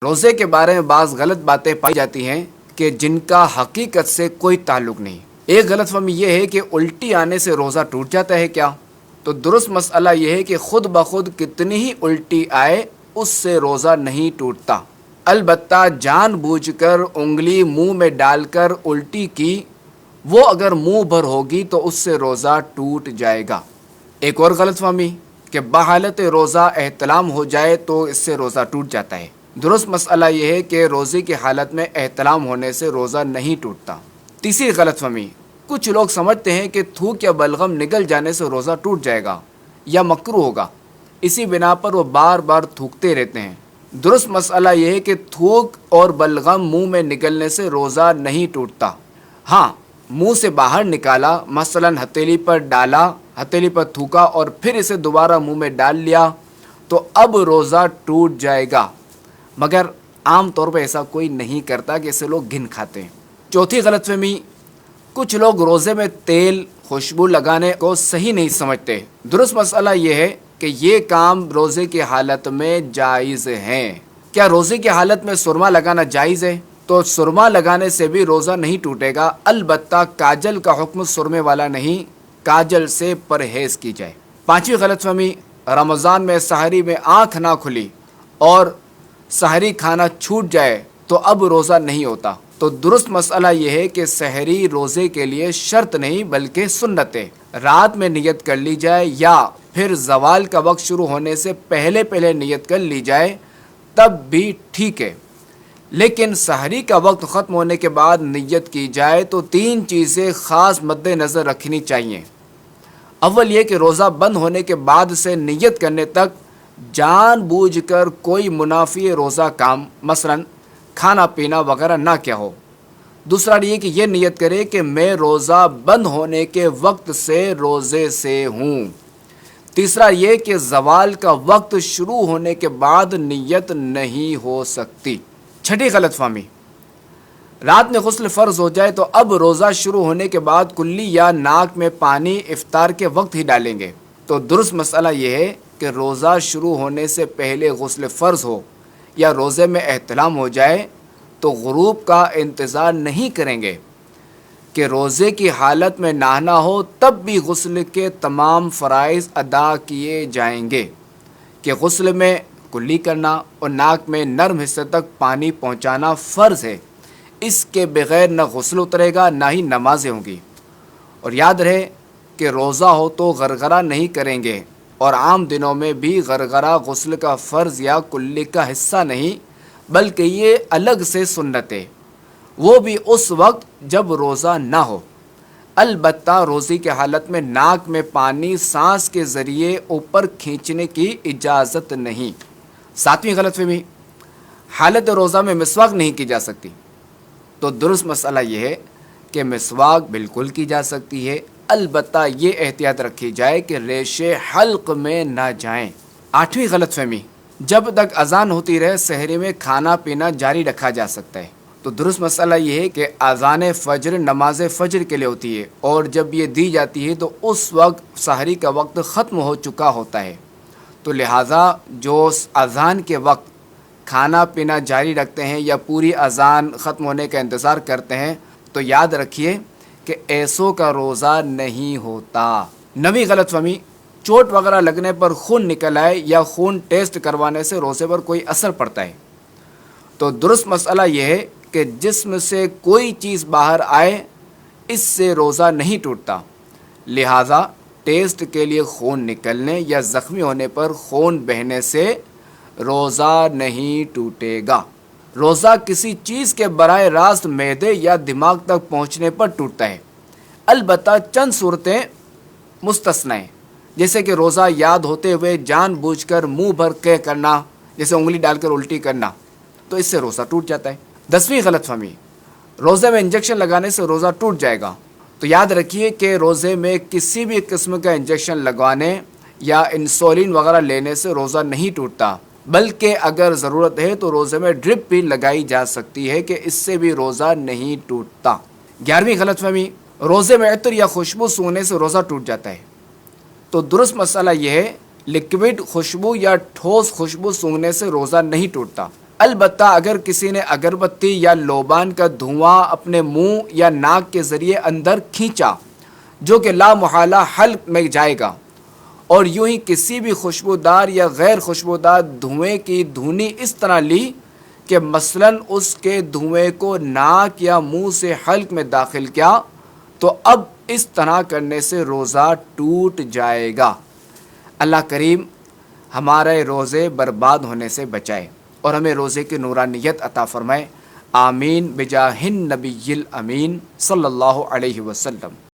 روزے کے بارے میں بعض غلط باتیں پائی جاتی ہیں کہ جن کا حقیقت سے کوئی تعلق نہیں۔ ایک غلط فہمی یہ ہے کہ الٹی آنے سے روزہ ٹوٹ جاتا ہے کیا؟ تو درست مسئلہ یہ ہے کہ خود بخود کتنی ہی الٹی آئے اس سے روزہ نہیں ٹوٹتا، البتہ جان بوجھ کر انگلی منہ میں ڈال کر الٹی کی، وہ اگر منہ بھر ہوگی تو اس سے روزہ ٹوٹ جائے گا۔ ایک اور غلط فہمی کہ بحالت روزہ احتلام ہو جائے تو اس سے روزہ ٹوٹ جاتا ہے۔ درست مسئلہ یہ ہے کہ روزے کی حالت میں احتلام ہونے سے روزہ نہیں ٹوٹتا۔ تیسری غلط فہمی، کچھ لوگ سمجھتے ہیں کہ تھوک یا بلغم نگل جانے سے روزہ ٹوٹ جائے گا یا مکروہ ہوگا، اسی بنا پر وہ بار بار تھوکتے رہتے ہیں۔ درست مسئلہ یہ ہے کہ تھوک اور بلغم منہ میں نگلنے سے روزہ نہیں ٹوٹتا۔ ہاں، منہ سے باہر نکالا، مثلا ہتھیلی پر ڈالا، ہتھیلی پر تھوکا اور پھر اسے دوبارہ منہ میں ڈال لیا تو اب روزہ ٹوٹ جائے گا، مگر عام طور پہ ایسا کوئی نہیں کرتا کہ اسے لوگ گن کھاتے ہیں۔ چوتھی غلط فہمی، کچھ لوگ روزے میں تیل خوشبو لگانے کو صحیح نہیں سمجھتے۔ درست مسئلہ یہ ہے کہ یہ کام روزے کی حالت میں جائز ہے۔ کیا روزے کی حالت میں سرما لگانا جائز ہے؟ تو سرما لگانے سے بھی روزہ نہیں ٹوٹے گا، البتہ کاجل کا حکم سرمے والا نہیں، کاجل سے پرہیز کی جائے۔ پانچویں غلط فہمی، رمضان میں سحری میں آنکھ نہ کھلی اور سحری کھانا چھوٹ جائے تو اب روزہ نہیں ہوتا۔ تو درست مسئلہ یہ ہے کہ سحری روزے کے لیے شرط نہیں بلکہ سنت ہے۔ رات میں نیت کر لی جائے یا پھر زوال کا وقت شروع ہونے سے پہلے نیت کر لی جائے تب بھی ٹھیک ہے، لیکن سحری کا وقت ختم ہونے کے بعد نیت کی جائے تو تین چیزیں خاص مد نظر رکھنی چاہیے۔ اول یہ کہ روزہ بند ہونے کے بعد سے نیت کرنے تک جان بوجھ کر کوئی منافی روزہ کام مثلا کھانا پینا وغیرہ نہ کیا ہو۔ دوسرا یہ کہ یہ نیت کرے کہ میں روزہ بند ہونے کے وقت سے روزے سے ہوں۔ تیسرا یہ کہ زوال کا وقت شروع ہونے کے بعد نیت نہیں ہو سکتی۔ چھٹی غلط فہمی، رات میں غسل فرض ہو جائے تو اب روزہ شروع ہونے کے بعد کلی یا ناک میں پانی افطار کے وقت ہی ڈالیں گے۔ تو درست مسئلہ یہ ہے کہ روزہ شروع ہونے سے پہلے غسل فرض ہو یا روزے میں احتلام ہو جائے تو غروب کا انتظار نہیں کریں گے کہ روزے کی حالت میں نہانا ہو، تب بھی غسل کے تمام فرائض ادا کیے جائیں گے کہ غسل میں کلی کرنا اور ناک میں نرم حصے تک پانی پہنچانا فرض ہے۔ اس کے بغیر نہ غسل اترے گا نہ ہی نمازیں ہوں گی۔ اور یاد رہے کہ روزہ ہو تو غرغرہ نہیں کریں گے، اور عام دنوں میں بھی غرغرہ غسل کا فرض یا کلی کا حصہ نہیں بلکہ یہ الگ سے سنت ہے، وہ بھی اس وقت جب روزہ نہ ہو۔ البتہ روزے کی حالت میں ناک میں پانی سانس کے ذریعے اوپر کھینچنے کی اجازت نہیں۔ ساتویں غلط فہمی، حالت روزہ میں مسواک نہیں کی جا سکتی۔ تو درست مسئلہ یہ ہے کہ مسواک بالکل کی جا سکتی ہے، البتہ یہ احتیاط رکھی جائے کہ ریشے حلق میں نہ جائیں۔ آٹھویں غلط فہمی، جب تک اذان ہوتی رہے سحری میں کھانا پینا جاری رکھا جا سکتا ہے۔ تو درست مسئلہ یہ ہے کہ اذان فجر نماز فجر کے لیے ہوتی ہے، اور جب یہ دی جاتی ہے تو اس وقت سحری کا وقت ختم ہو چکا ہوتا ہے، تو لہٰذا جو اذان کے وقت کھانا پینا جاری رکھتے ہیں یا پوری اذان ختم ہونے کا انتظار کرتے ہیں تو یاد رکھیے کہ ایسوں کا روزہ نہیں ہوتا۔ نویں غلط فہمی، چوٹ وغیرہ لگنے پر خون نکل آئے یا خون ٹیسٹ کروانے سے روزے پر کوئی اثر پڑتا ہے۔ تو درست مسئلہ یہ ہے کہ جسم سے کوئی چیز باہر آئے اس سے روزہ نہیں ٹوٹتا، لہٰذا ٹیسٹ کے لیے خون نکلنے یا زخمی ہونے پر خون بہنے سے روزہ نہیں ٹوٹے گا۔ روزہ کسی چیز کے براہ راست معدے یا دماغ تک پہنچنے پر ٹوٹتا ہے، البتہ چند صورتیں مستثنی ہیں، جیسے کہ روزہ یاد ہوتے ہوئے جان بوجھ کر منہ بھر کے کرنا، جیسے انگلی ڈال کر الٹی کرنا، تو اس سے روزہ ٹوٹ جاتا ہے۔ 10ویں غلط فہمی، روزے میں انجیکشن لگانے سے روزہ ٹوٹ جائے گا۔ تو یاد رکھیے کہ روزے میں کسی بھی قسم کا انجیکشن لگوانے یا انسولین وغیرہ لینے سے روزہ نہیں ٹوٹتا، بلکہ اگر ضرورت ہے تو روزے میں ڈرپ بھی لگائی جا سکتی ہے کہ اس سے بھی روزہ نہیں ٹوٹتا۔ 11ویں غلط فہمی، روزے میں عطر یا خوشبو سونگنے سے روزہ ٹوٹ جاتا ہے۔ تو درست مسئلہ یہ ہے، لکوڈ خوشبو یا ٹھوس خوشبو سونگنے سے روزہ نہیں ٹوٹتا۔ البتہ اگر کسی نے اگربتی یا لوبان کا دھواں اپنے منہ یا ناک کے ذریعے اندر کھینچا جو کہ لا محالہ حلق میں جائے گا، اور یوں ہی کسی بھی خوشبودار یا غیر خوشبودار دھوئیں کی دھونی اس طرح لی کہ مثلاً اس کے دھوئیں کو ناک یا منہ سے حلق میں داخل کیا، تو اب اس طرح کرنے سے روزہ ٹوٹ جائے گا۔ اللہ کریم ہمارے روزے برباد ہونے سے بچائے اور ہمیں روزے کی نورانیت عطا فرمائے۔ آمین بجاہ النبی الامین صلی اللہ علیہ وسلم۔